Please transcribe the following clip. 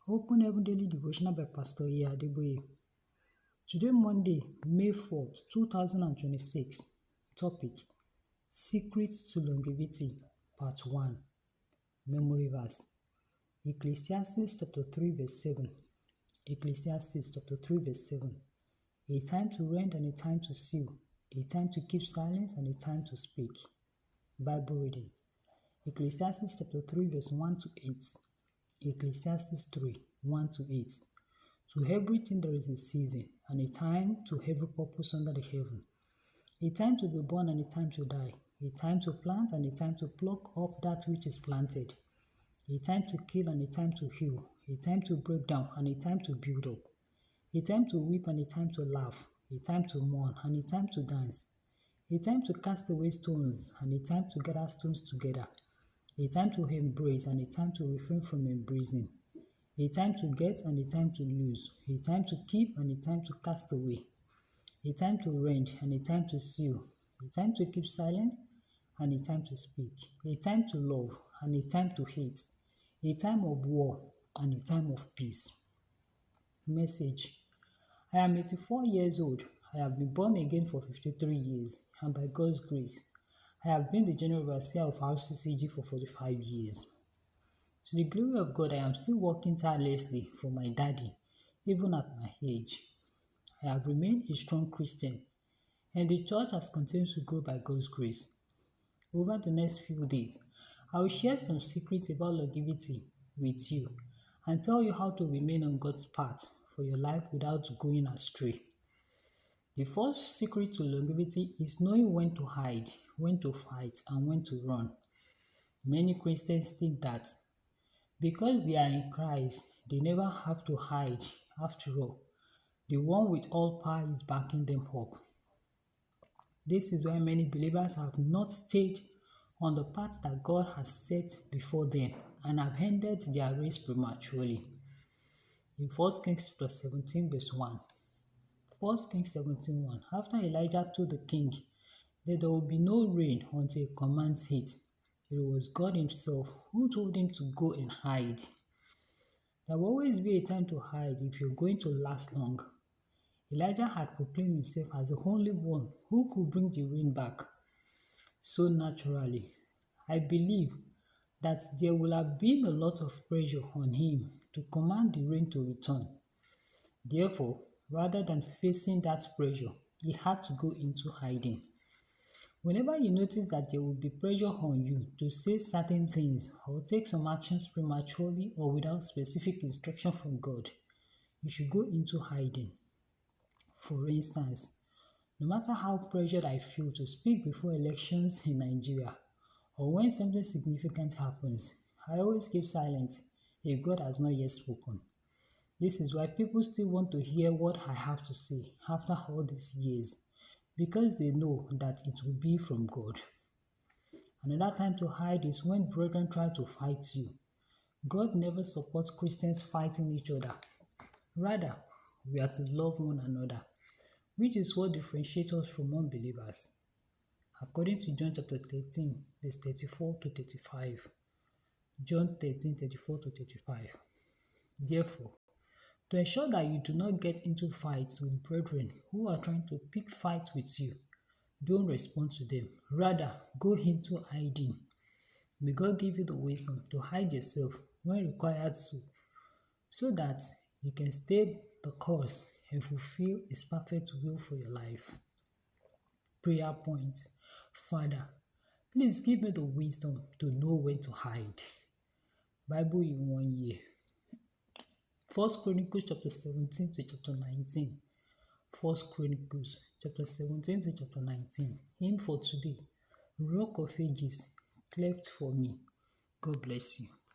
Open Heaven Daily Devotional by Pastor E. Adeboye. Today, Monday, May 4th, 2026. Topic: Secrets to Longevity, Part 1. Memory Verse: Ecclesiastes chapter 3, verse 7. Ecclesiastes chapter 3, verse 7. A time to rend and a time to seal, a time to keep silence and a time to speak. Bible reading: Ecclesiastes chapter 3, verse 1 to 8. Ecclesiastes 3, 1 to 8. To everything there is a season, and a time to every purpose under the heaven. A time to be born and a time to die. A time to plant and a time to pluck up that which is planted. A time to kill and a time to heal. A time to break down and a time to build up. A time to weep and a time to laugh. A time to mourn and a time to dance. A time to cast away stones and a time to gather stones together. A time to embrace and a time to refrain from embracing. A time to get and a time to lose. A time to keep and a time to cast away. A time to rend and a time to seal. A time to keep silence and a time to speak. A time to love and a time to hate. A time of war and a time of peace. Message: I am 84 years old. I have been born again for 53 years, and by God's grace, I have been the General Overseer of RCCG for 45 years. To the glory of God, I am still working tirelessly for my daddy, even at my age. I have remained a strong Christian, and the church has continued to grow by God's grace. Over the next few days, I will share some secrets about longevity with you and tell you how to remain on God's path for your life without going astray. The first secret to longevity is knowing when to hide, when to fight, and when to run. Many Christians think that because they are in Christ, they never have to hide. After all, the one with all power is backing them up. This is why many believers have not stayed on the path that God has set before them and have ended their race prematurely. In 1 Kings chapter 17, verse 1. 1 Kings 17:1. After Elijah told the king that there will be no rain until he commands it, it was God himself who told him to go and hide. There will always be a time to hide if you're going to last long. Elijah had proclaimed himself as the only one who could bring the rain back. So naturally, I believe that there will have been a lot of pressure on him to command the rain to return. Therefore, rather than facing that pressure, he had to go into hiding. Whenever you notice that there will be pressure on you to say certain things or take some actions prematurely or without specific instruction from God, you should go into hiding. For instance, no matter how pressured I feel to speak before elections in Nigeria or when something significant happens, I always keep silent if God has not yet spoken. This is why people still want to hear what I have to say after all these years, because they know that it will be from God. Another time to hide is when brethren try to fight you. God never supports Christians fighting each other. Rather, we are to love one another, which is what differentiates us from unbelievers. According to John chapter 13, verse 34 to 35. John 13, 34 to 35. Therefore, to ensure that you do not get into fights with brethren who are trying to pick fights with you, don't respond to them. Rather, go into hiding. May God give you the wisdom to hide yourself when required to, so that you can stay the course and fulfill His perfect will for your life. Prayer point: Father, please give me the wisdom to know when to hide. Bible in 1 year. 1 Chronicles chapter 17 to chapter 19. 1 Chronicles chapter 17 to chapter 19. Hymn for today: Rock of Ages, cleft for me. God bless you.